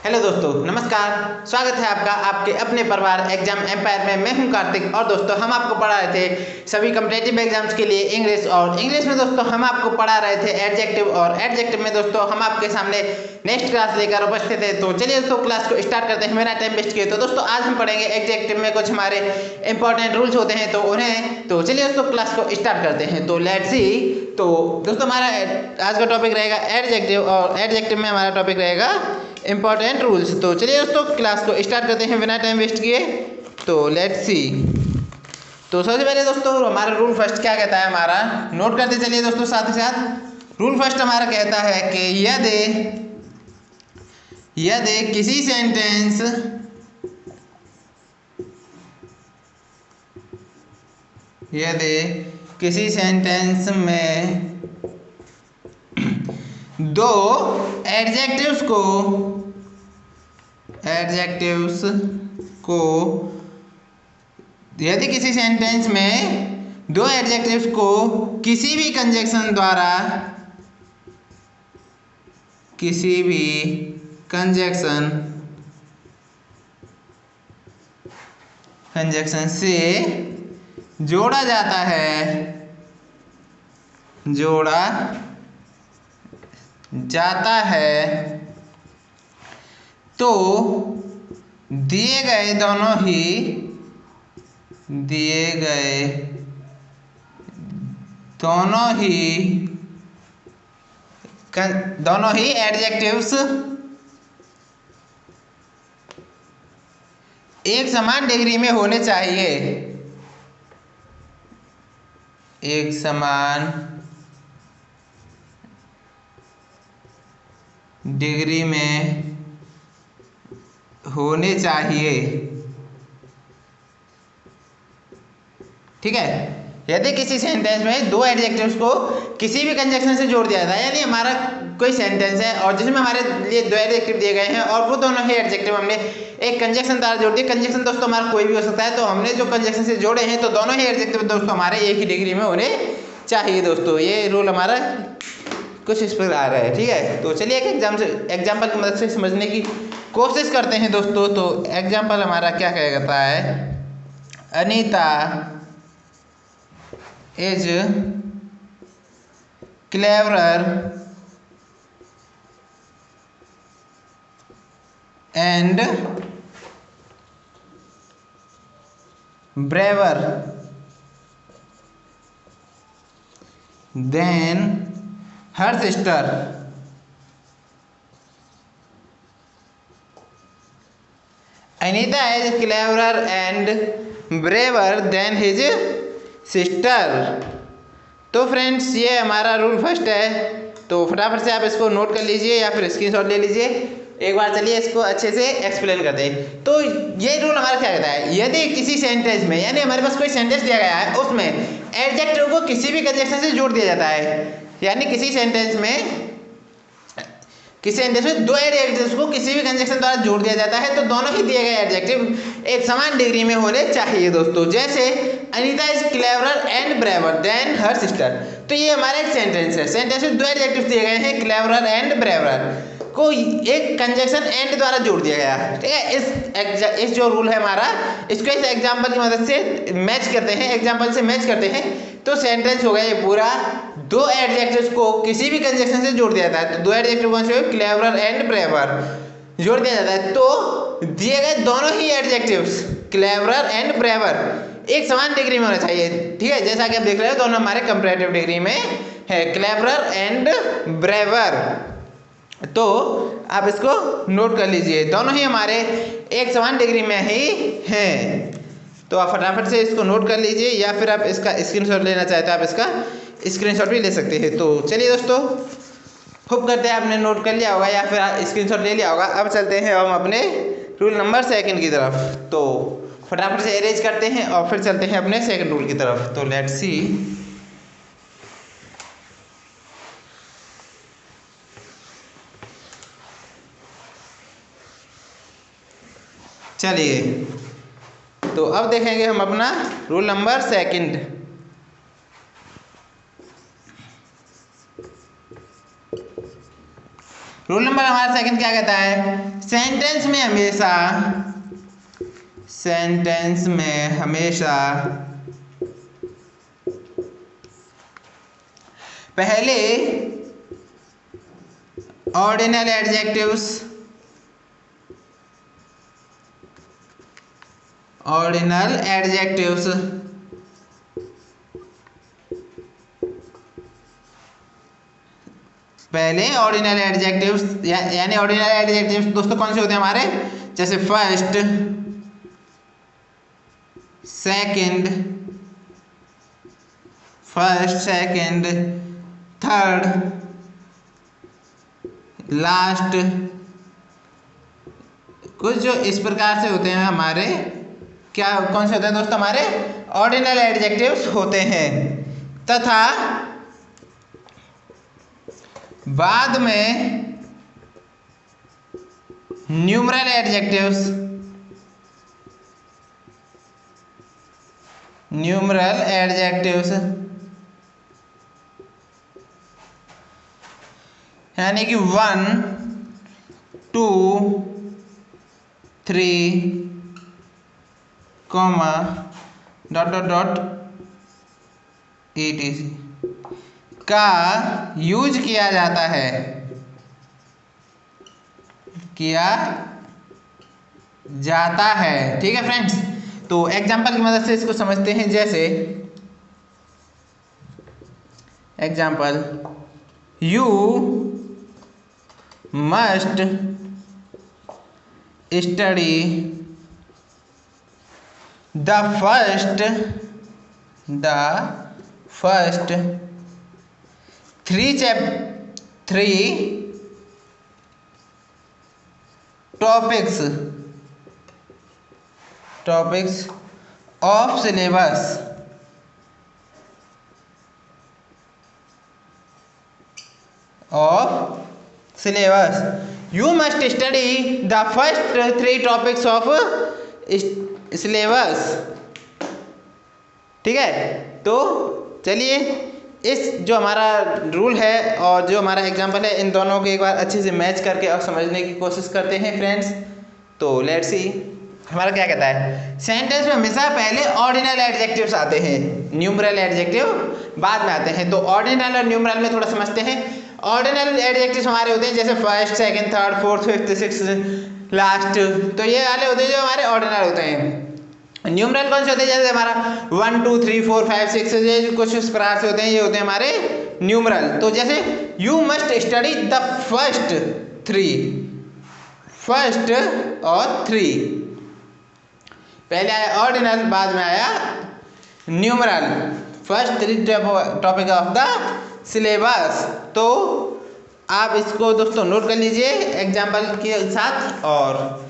Hello दोस्तों, नमस्कार। स्वागत है आपका आपके अपने परिवार एग्जाम एम्पायर में। मैं हूं कार्तिक और दोस्तों हम आपको पढ़ा रहे थे सभी कॉम्पिटिटिव एग्जाम्स के लिए इंग्लिश। और इंग्लिश में दोस्तों हम आपको पढ़ा रहे थे एडजेक्टिव, और एडजेक्टिव में दोस्तों हम आपके सामने नेक्स्ट क्लास लेकर उपस्थित है। तो चलिए दोस्तों क्लास को स्टार्ट करते हैं बिना टाइम वेस्ट किए। तो दोस्तों आज हम पढ़ेंगे एडजेक्टिव में कुछ हमारे इंपॉर्टेंट रूल्स होते हैं तो उन्हें। तो चलिए दोस्तों क्लास को स्टार्ट करते हैं। तो लेट्स सी। तो दोस्तों हमारा आज का टॉपिक रहेगा एडजेक्टिव, और एडजेक्टिव में हमारा टॉपिक रहेगा इंपॉर्टेंट रूल्स। तो चलिए दोस्तों क्लास को स्टार्ट करते हैं बिना टाइम वेस्ट किए। तो लेट्स सी। तो सबसे पहले दोस्तों हमारा रूल फर्स्ट क्या कहता है, हमारा नोट करते चलिए दोस्तों साथ ही साथ। रूल फर्स्ट हमारा कहता है कि यदि किसी सेंटेंस में दो एडजेक्टिव्स को यदि किसी सेंटेंस में दो एडजेक्टिव्स को किसी भी कंजक्शन से जोड़ा जाता है तो दिए गए दोनों ही एडजेक्टिव्स एक समान डिग्री में होने चाहिए। एक समान डिग्री में होने चाहिए। ठीक है। यदि किसी सेंटेंस में दो एडजेक्टिव्स को किसी भी कंजक्शन से जोड़ दिया जाता है, यानी हमारा कोई सेंटेंस है और जिसमें हमारे लिए दो एडजेक्टिव दिए गए हैं और वो दोनों ही एडजेक्टिव हमने एक कंजक्शन द्वारा जोड़ दिए। कंजक्शन दोस्तों हमारा कोई भी हो सकता है, तो हमने जो कंजक्शन से जोड़े हैं तो दोनों ही एडजेक्टिव दोस्तों हमारे एक ही डिग्री में होने चाहिए। दोस्तों ये रूल हमारा कुछ इस पर आ रहा है। ठीक है। तो चलिए एक एग्जाम्पल की मदद से समझने की कोशिश करते हैं दोस्तों। तो एग्जाम्पल हमारा क्या कहता है, Anita is cleverer and braver than her sister. Anita is cleverer and braver than his sister. तो फ्रेंड्स ये हमारा रूल फर्स्ट है। तो फटाफट से आप इसको नोट कर लीजिए या फिर स्क्रीनशॉट ले लीजिए। एक बार चलिए इसको अच्छे से एक्सप्लेन करते हैं। तो ये रूल हमारा क्या कहता है, यदि किसी सेंटेंस में, यानी हमारे पास कोई सेंटेंस दिया गया है उसमें एडजेक्टिव को किसी भी कंजक्शन से जोड़ दिया जाता है, यानी किसी सेंटेंस में दो एडजेक्टिव्स को किसी भी कंजक्शन द्वारा जोड़ दिया जाता है तो दोनों ही दिए गए एडजेक्टिव एक समान डिग्री में होने चाहिए। दोस्तों जैसे Anita is cleverer and braver than her sister. तो ये हमारा एक सेंटेंस है। सेंटेंस में दो एडजेक्टिव्स दिए गए हैं, क्लेवरर एंड ब्रेवर को एक कंजक्शन एंड द्वारा जोड़ दिया गया। ठीक है। इस जो रूल है हमारा, इसको इस एग्जाम्पल की मदद से मैच करते हैं तो सेंटेंस हो गया ये पूरा। दो एडजेक्टिव्स को किसी भी कंजक्शन से जोड़ दिया जाता है, तो दो एडजेक्टिव कौन से, क्लेवरर एंड ब्रेवर जोड़ दिया जाता है तो दिए गए दोनों ही एडजेक्टिव्स क्लेवरर एंड ब्रेवर एक समान डिग्री में होना चाहिए। ठीक है। जैसा कि आप देख रहे हो दोनों हमारे कंपैरेटिव डिग्री में है, क्लेवरर एंड ब्रेवर। तो आप इसको नोट कर लीजिए, दोनों ही हमारे एक समान डिग्री में ही हैं। तो आप फटाफट से इसको नोट कर लीजिए, या फिर आप इसका स्क्रीनशॉट लेना चाहते हैं आप इसका स्क्रीनशॉट भी ले सकते हैं। तो चलिए दोस्तों होप करते हैं आपने नोट कर लिया होगा या फिर स्क्रीनशॉट ले लिया होगा। अब चलते हैं हम अपने रूल नंबर सेकंड की तरफ। तो फटाफट से अरेंज करते हैं और फिर चलते हैं अपने सेकंड रूल की तरफ। तो लेट्स सी। चलिए तो अब देखेंगे हम अपना rule number second. Rule number हमारा सेकंड क्या कहता है, सेंटेंस में हमेशा पहले ऑर्डिनल एडजेक्टिव्स यानी ऑर्डिनल एडजेक्टिव्स दोस्तों कौन से होते हैं हमारे, जैसे फर्स्ट, सेकंड, थर्ड, लास्ट, कुछ जो इस प्रकार से होते हैं हमारे, क्या कौन से होते हैं दोस्तों, हमारे ऑर्डिनल एडजेक्टिव्स होते हैं। तथा बाद में न्यूमरल एडजेक्टिव्स यानी कि 1, 2, 3, etc. का यूज किया जाता है। ठीक है फ्रेंड्स, तो एग्जाम्पल की मदद से इसको समझते हैं। जैसे example, you must study the first 3 topics of syllabus You must study the first 3 topics of syllabus। ठीक है, तो चलिए इस जो हमारा रूल है और जो हमारा एग्जाम्पल है, इन दोनों को एक बार अच्छे से मैच करके और समझने की कोशिश करते हैं फ्रेंड्स। तो लेट्स सी, हमारा क्या कहता है, सेंटेंस में हमेशा पहले ऑर्डिनल एडजेक्टिव्स आते हैं, न्यूमरल एडजेक्टिव बाद में आते हैं। तो ऑर्डिनल और न्यूमरल में थोड़ा समझते हैं। ऑर्डिनल एडजेक्टिव्स हमारे होते हैं जैसे first, second, third, fourth, fifth, sixth, last, तो ये वाले होते हैं जो हमारे ऑर्डिनल होते हैं। न्यूमरल कौन से होते हैं, जैसे हमारा 1, 2, 3, 4, 5, 6 ये कुछ इस प्रकार से होते हैं, ये होते हैं हमारे न्यूमरल। तो जैसे you must study the first और 3, पहले आया ऑर्डिनल, बाद में आया numeral, first 3 topic of the syllabus. तो आप इसको दोस्तों नोट कर लीजिए एग्जाम्पल के साथ, और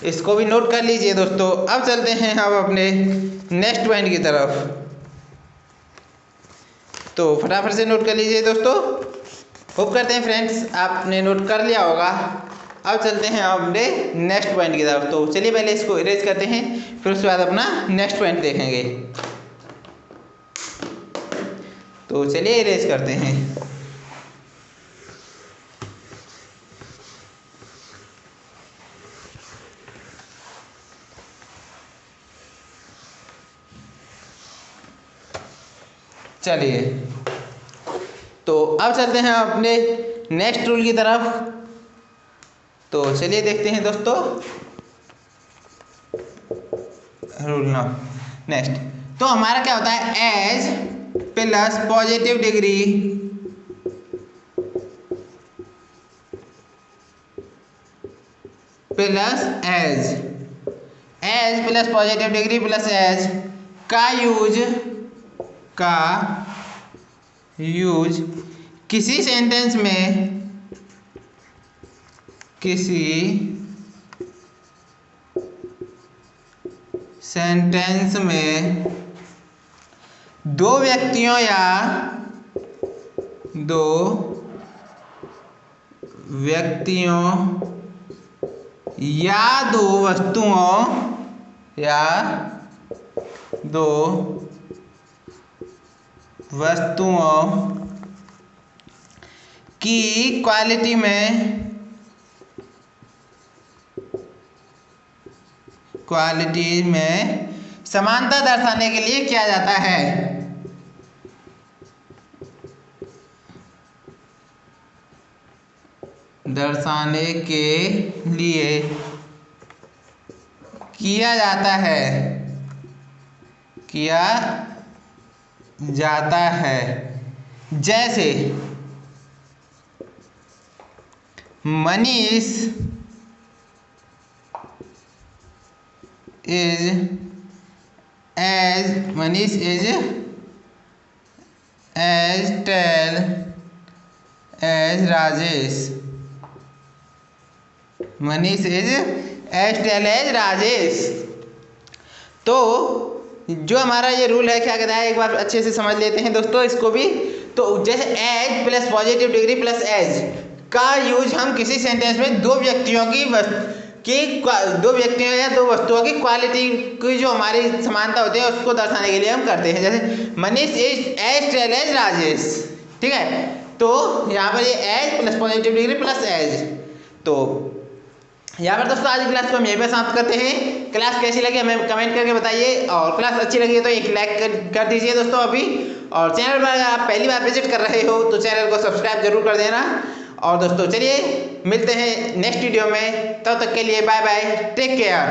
इसको भी नोट कर लीजिए दोस्तों। अब चलते हैं हम अपने नेक्स्ट पॉइंट की तरफ, तो फटाफट से नोट कर लीजिए दोस्तों। होप करते हैं फ्रेंड्स आपने नोट कर लिया होगा। अब चलते हैं अपने नेक्स्ट पॉइंट की तरफ। तो चलिए पहले इसको इरेज करते हैं, फिर उसके बाद अपना नेक्स्ट पॉइंट देखेंगे। तो चलिए इरेज करते हैं। चलिए, तो अब चलते हैं अपने नेक्स्ट रूल की तरफ। तो चलिए देखते हैं दोस्तों रूल नेक्स्ट। तो हमारा क्या होता है, as plus positive degree plus as plus positive degree plus as का यूज किसी सेंटेंस में दो व्यक्तियों या दो वस्तुओं की क्वालिटी में क्वालिटी में समानता दर्शाने के लिए किया जाता है। दर्शाने के लिए किया जाता है, किया जाता है। जैसे Manish is as tall as Rajesh. Manish is as tall as Rajesh. तो जो हमारा ये रूल है क्या कहता है, एक बार अच्छे से समझ लेते हैं दोस्तों इसको भी। तो जैसे as plus positive degree plus as का यूज हम किसी सेंटेंस में दो व्यक्तियों या दो वस्तुओं की क्वालिटी की जो हमारी समानता होती है उसको दर्शाने के लिए हम करते हैं। जैसे Manish is as tall as Rajesh, ठीक है। तो यहाँ पर ये as plus positive degree plus as. तो यहाँ पर दोस्तों आज की क्लास को हम यहीं पर समाप्त करते हैं। क्लास कैसी लगी हमें कमेंट करके बताइए, और क्लास अच्छी लगी है तो एक लाइक कर दीजिए दोस्तों अभी। और चैनल पर अगर आप पहली बार विजिट कर रहे हो तो चैनल को सब्सक्राइब जरूर कर देना। और दोस्तों चलिए मिलते हैं नेक्स्ट वीडियो में, तब तक के लिए बाय बाय, टेक केयर।